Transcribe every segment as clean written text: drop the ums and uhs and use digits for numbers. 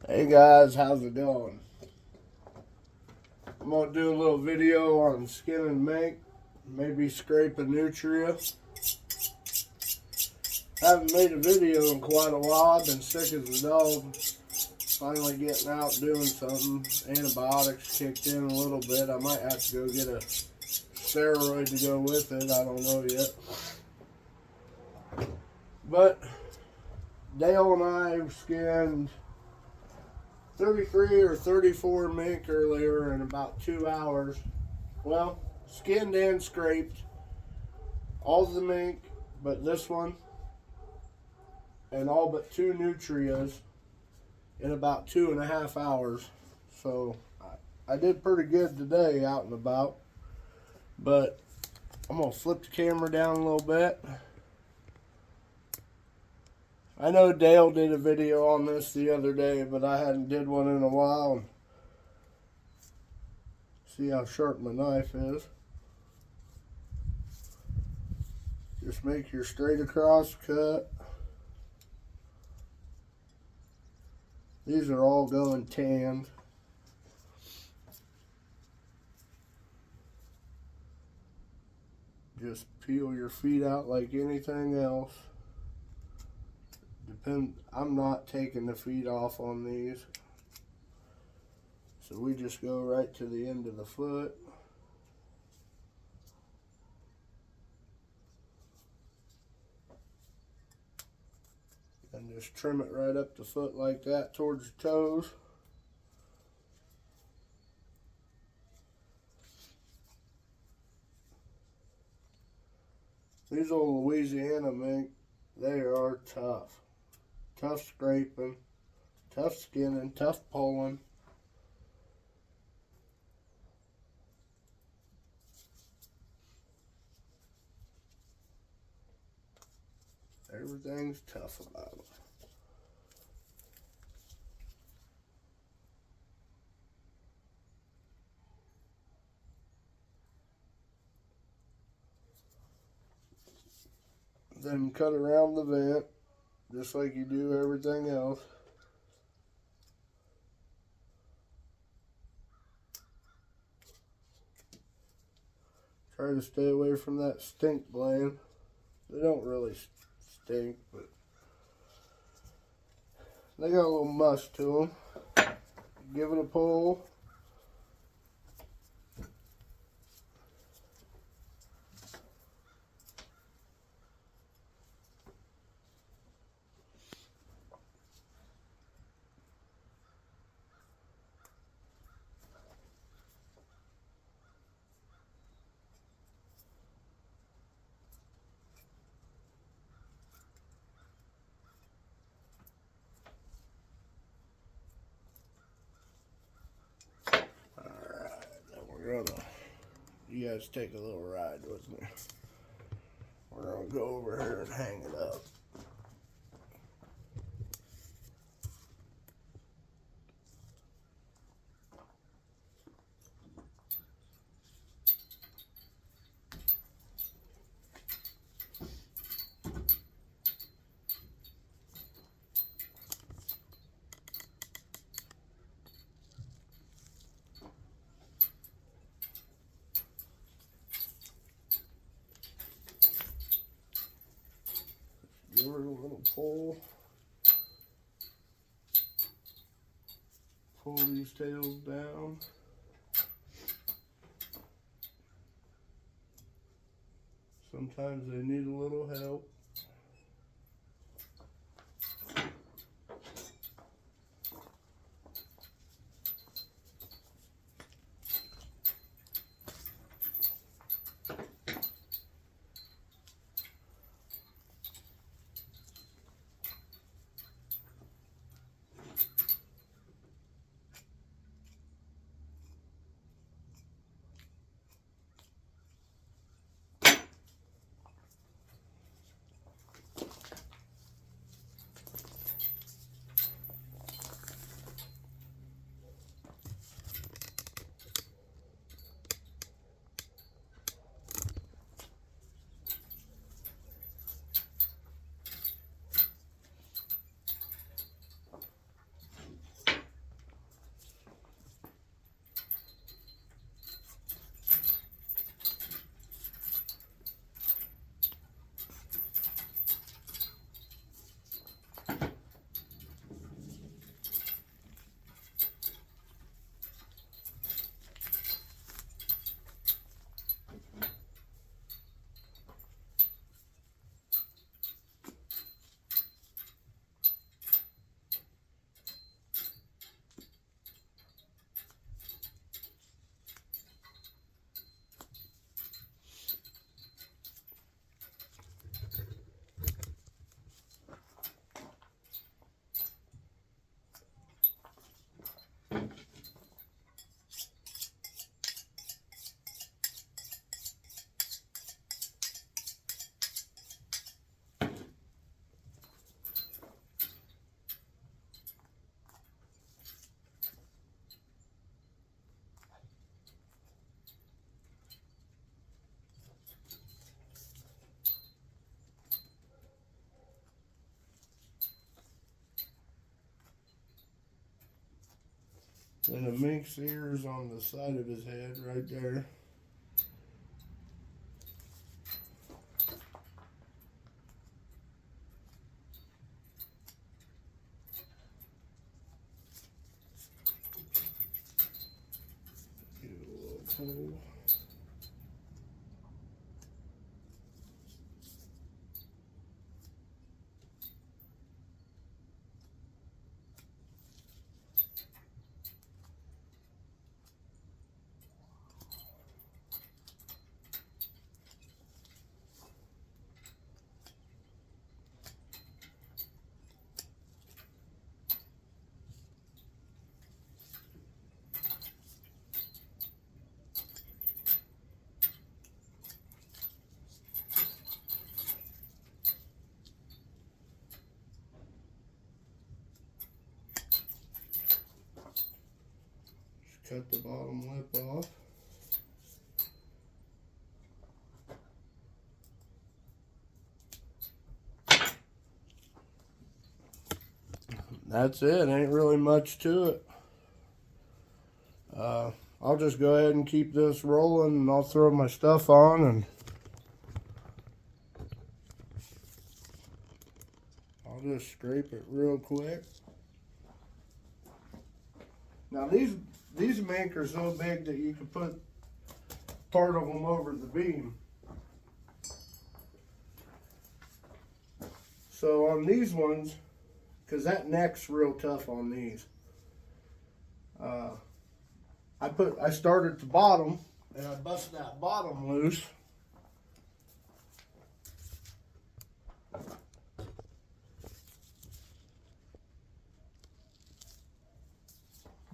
Hey guys, how's it going? I'm gonna do a little video on skinning mink, maybe scrape a nutria. Haven't made a video in quite a while. I've been sick as a dog. Finally getting out doing something. Antibiotics kicked in a little bit. I might have to go get a steroid to go with it. I don't know yet. But Dale and I skinned 33 or 34 mink earlier in about 2 hours. Well, skinned and scraped all the mink but this one and all but 2 nutrias in about 2.5 hours. So I did pretty good today out and about. But I'm going to flip the camera down a little bit. I know Dale did a video on this the other day, but I hadn't did one in a while. See how sharp my knife is. Just make your straight across cut. These are all going tanned. Just peel your feet out like anything else. I'm not taking the feet off on these. So we just go right to the end of the foot. And just trim it right up the foot like that towards the toes. These old Louisiana mink, they are tough. Tough scraping, tough skinning, tough pulling. Everything's tough about them. Then cut around the vent, just like you do everything else. Try to stay away from that stink gland. They don't really stink, but they got a little musk to them. Give it a pull. You guys take a little ride with me. We're gonna go over here and hang it up. Give her a little pull. Pull these tails down. Sometimes they need a little help. Then the mink's ears on the side of his head right there. Give it a little pull. Cut the bottom lip off. That's it. Ain't really much to it. I'll just go ahead and keep this rolling, and I'll throw my stuff on, and I'll just scrape it real quick. Now these mink are so big that you can put part of them over the beam. So on these ones, because that neck's real tough on these, I started at the bottom and I bust that bottom loose.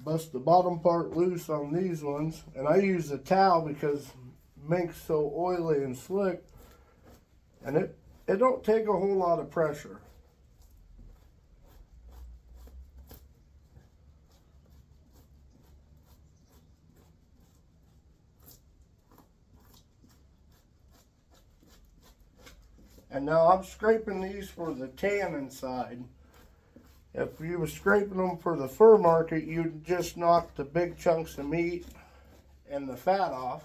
Bust the bottom part loose on these ones, and I use a towel because mink's so oily and slick, and it don't take a whole lot of pressure. And now I'm scraping these for the tan inside. If you were scraping them for the fur market, you'd just knock the big chunks of meat and the fat off.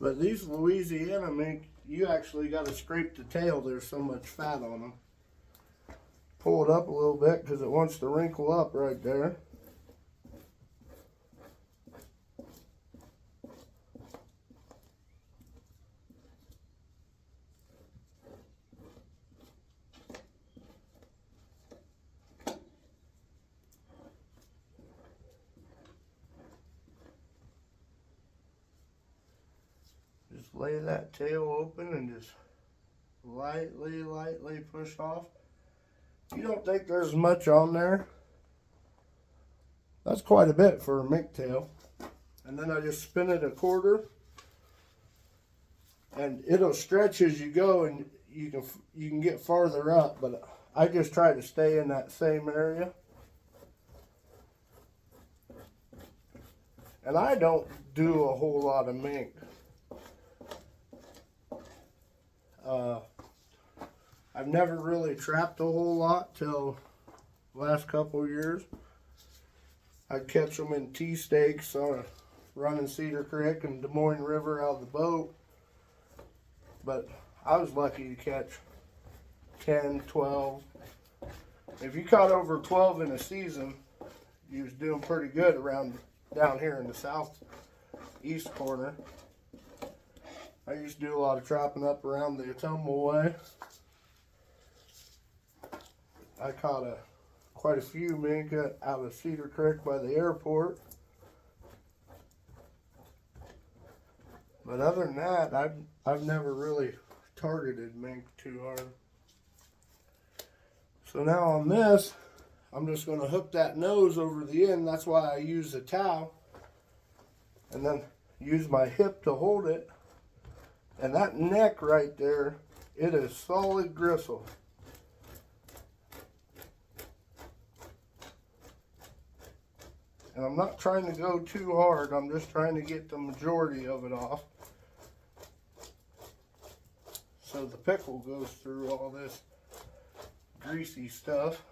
But these Louisiana mink, you actually got to scrape the tail. There's so much fat on them. Pull it up a little bit because it wants to wrinkle up right there. Just lay that tail open and just lightly push off. You don't think there's much on there? That's quite a bit for a mink tail. And then I just spin it a quarter, and it'll stretch as you go, and you can get farther up, but I just try to stay in that same area. And I don't do a whole lot of mink. I've never really trapped a whole lot till the last couple of years. I'd catch them in tea stakes on running Cedar Creek and Des Moines River out of the boat. But I was lucky to catch 10, 12. If you caught over 12 in a season, you was doing pretty good around down here in the southeast corner. I used to do a lot of trapping up around the Ottumwa way. I caught quite a few mink out of Cedar Creek by the airport. But other than that, I've never really targeted mink too hard. So now on this, I'm just going to hook that nose over the end. That's why I use a towel. And then use my hip to hold it. And that neck right there, it is solid gristle. And I'm not trying to go too hard. I'm just trying to get the majority of it off. So the pickle goes through all this greasy stuff.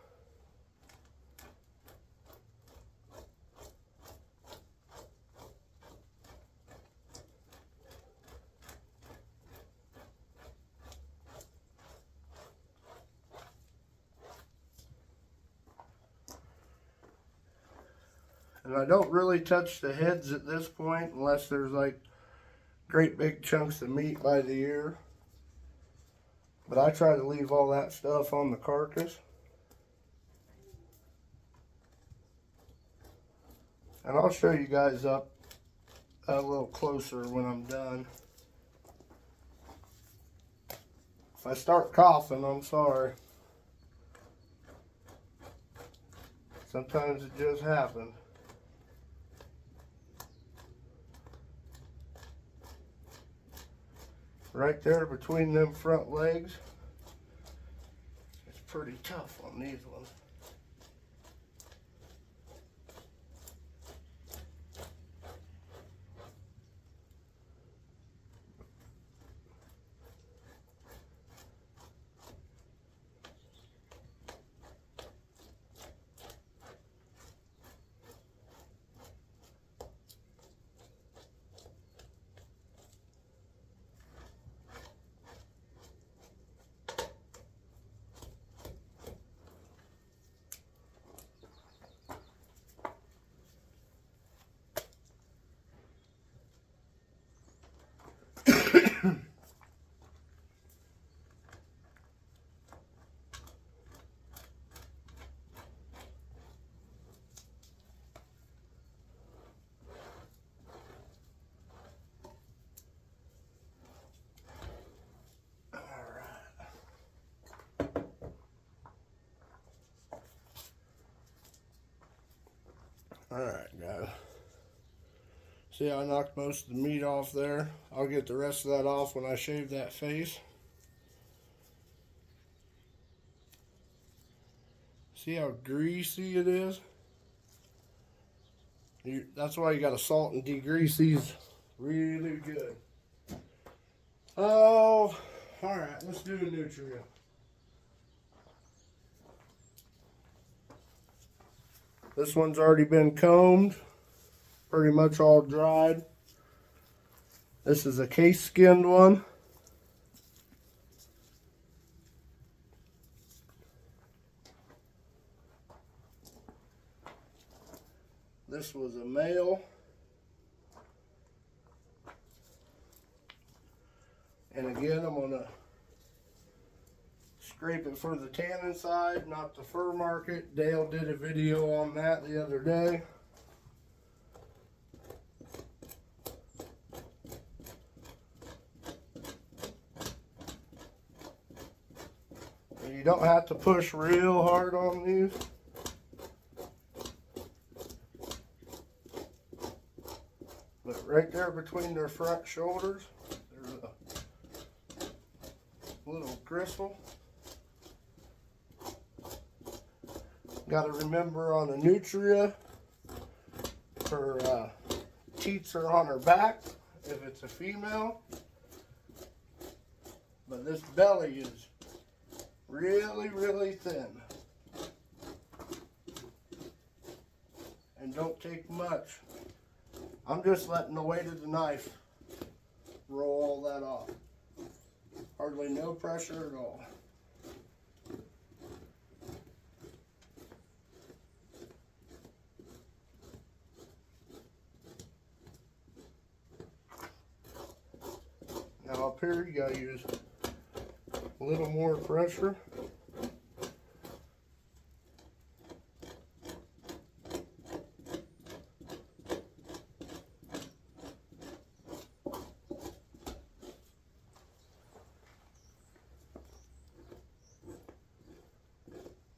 And I don't really touch the heads at this point unless there's like great big chunks of meat by the ear. But I try to leave all that stuff on the carcass. And I'll show you guys up a little closer when I'm done. If I start coughing, I'm sorry. Sometimes it just happens. Right there between them front legs, it's pretty tough on these ones. Alright guys, see how I knocked most of the meat off there? I'll get the rest of that off when I shave that face. See how greasy it is? That's why you gotta salt and degrease these really good. Oh, alright, let's do a nutria. This one's already been combed, pretty much all dried. This is a case skinned one. This was a male. And again, I'm gonna scrape it for the tannin side, not the fur market. Dale did a video on that the other day. And you don't have to push real hard on these. But right there between their front shoulders, there's a little gristle. Got to remember on a nutria, her teats are on her back if it's a female. But this belly is really, really thin. And don't take much. I'm just letting the weight of the knife roll all that off. Hardly no pressure at all. Now up here you gotta use a little more pressure.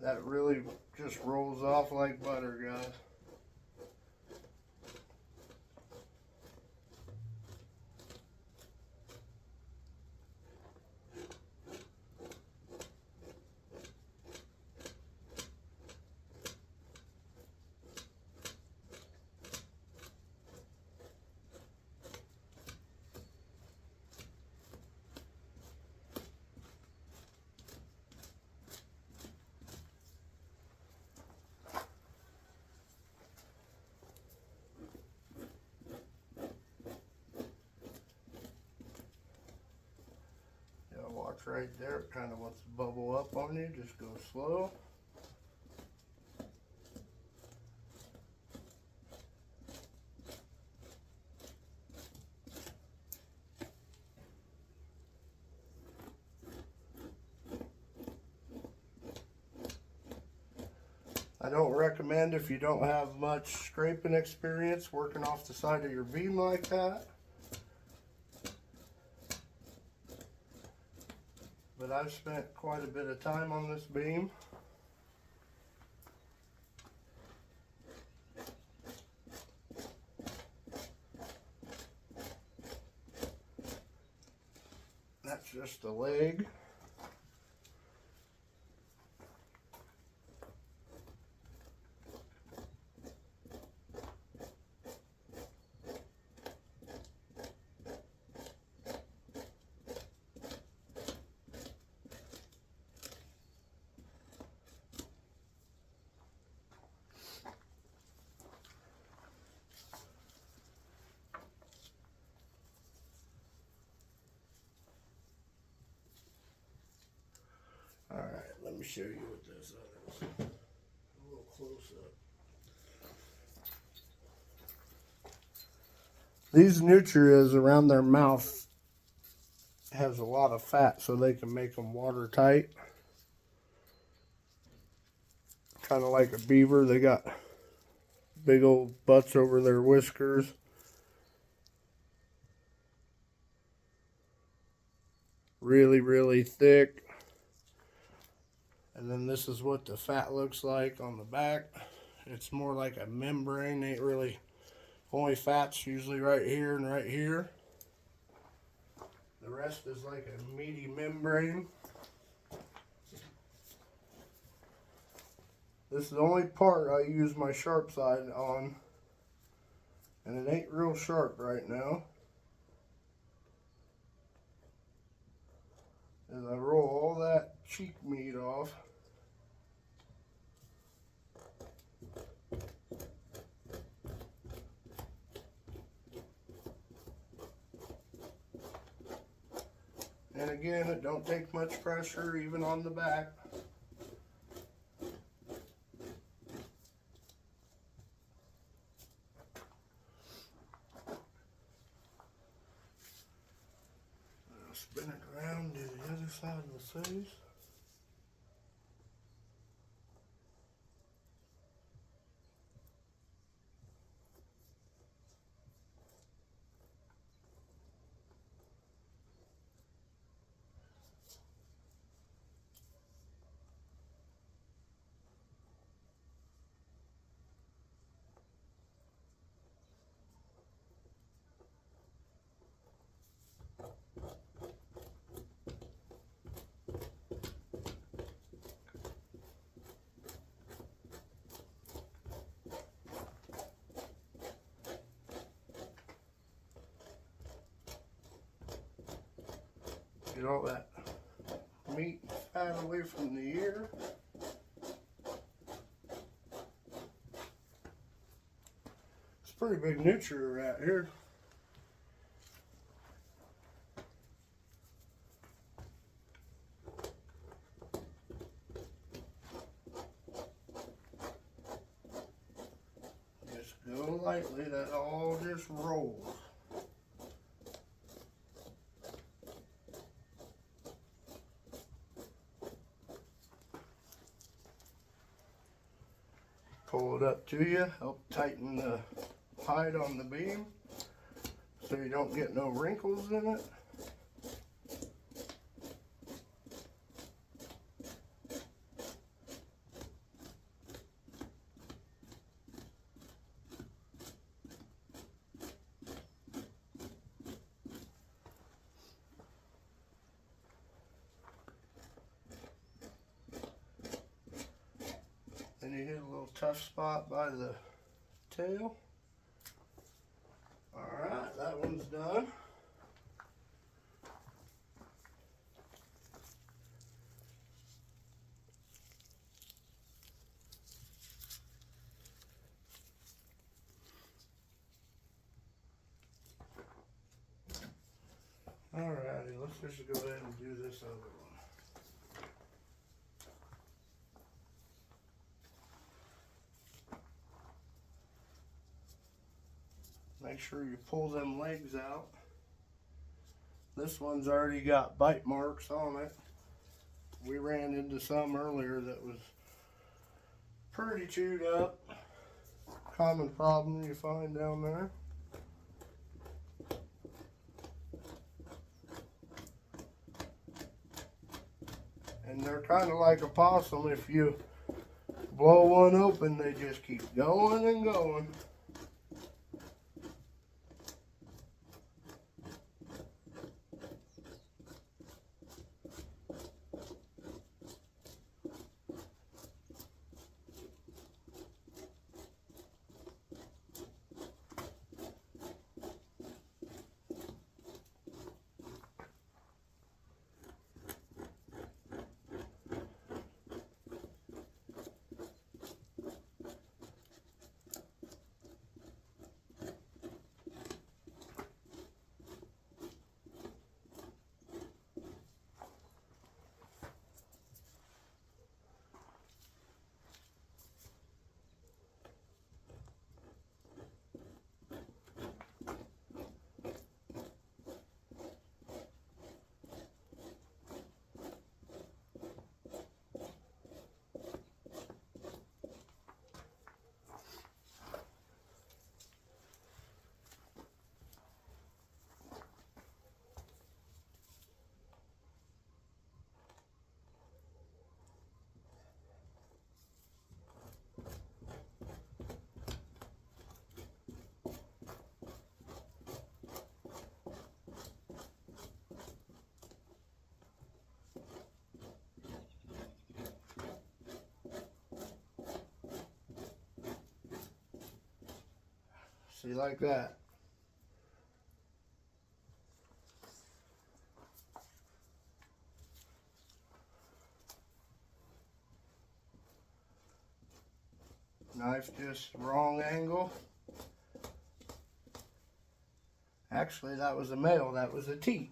That really just rolls off like butter, guys. Watch right there, it kind of wants to bubble up on you. Just go slow. I don't recommend, if you don't have much scraping experience, working off the side of your beam like that. But I've spent quite a bit of time on this beam. That's just the leg. All right, let me show you what this is. A little close up. These Nutrias around their mouth has a lot of fat, so they can make them watertight. Kind of like a beaver. They got big old butts over their whiskers. Really, really thick. And then this is what the fat looks like on the back. It's more like a membrane. Ain't really, only fat's usually right here and right here. The rest is like a meaty membrane. This is the only part I use my sharp side on. And it ain't real sharp right now. As I roll all that cheek meat off. And again, it don't take much pressure even on the back. I'll spin it around to the other side of the face. Get all that meat and fat away from the ear. It's a pretty big nutria right here. Just go lightly, that all just rolls. Pull it up to you, help tighten the hide on the beam so you don't get no wrinkles in it. Then you hit a little tough spot by the tail. Alright, that one's done. Alrighty. Alrighty, let's just go ahead and do this other one. Make sure you pull them legs out. This one's already got bite marks on it. We ran into some earlier that was pretty chewed up. Common problem you find down there. And they're kind of like a possum. If you blow one open, they just keep going and going. See, like that. Knife just wrong angle. Actually, that was a male, that was a T.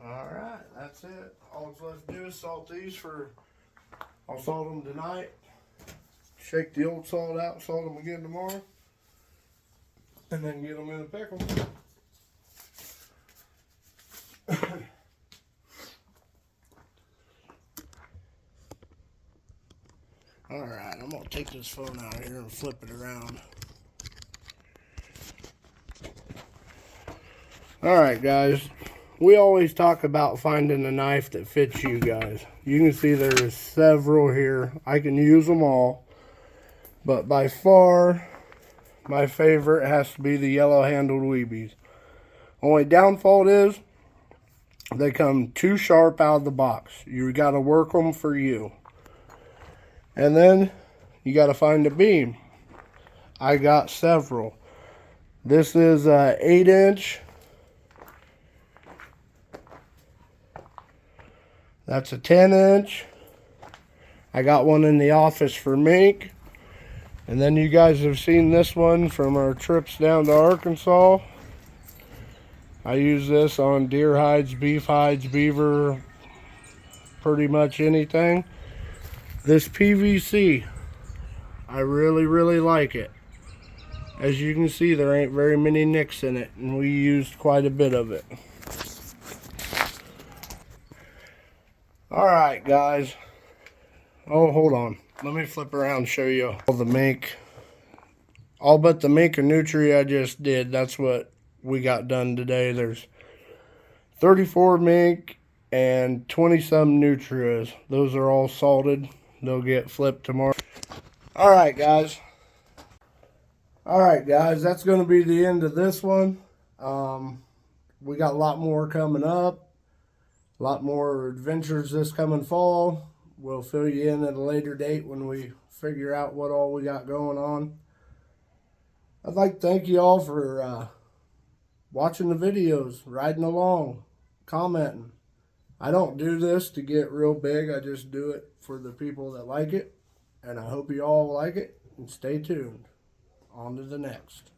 Alright, that's it. All that's left to do is salt these for, I'll salt them tonight. shake the old salt out, salt them again tomorrow, and then get them in a pickle. Alright, I'm going to take this phone out here and flip it around. Alright guys, we always talk about finding a knife that fits you guys. You can see there's several here. I can use them all. But by far, my favorite has to be the yellow-handled Weebies. Only downfall is, they come too sharp out of the box. You got to work them for you. And then, you got to find a beam. I got several. This is an 8-inch. That's a 10-inch. I got one in the office for mink. And then you guys have seen this one from our trips down to Arkansas. I use this on deer hides, beef hides, beaver, pretty much anything. This PVC, I really like it. As you can see, there ain't very many nicks in it, and we used quite a bit of it. Alright guys, oh hold on, let me flip around and show you all the mink. All but the mink and nutria I just did, that's what we got done today. There's 34 mink and 20 some nutrias. Those are all salted. They'll get flipped tomorrow. Alright guys, that's going to be the end of this one. We got a lot more coming up. A lot more adventures this coming fall. We'll fill you in at a later date when we figure out what all we got going on. I'd like to thank you all for watching the videos, riding along, commenting. I don't do this to get real big. I just do it for the people that like it. And I hope you all like it. And stay tuned. On to the next.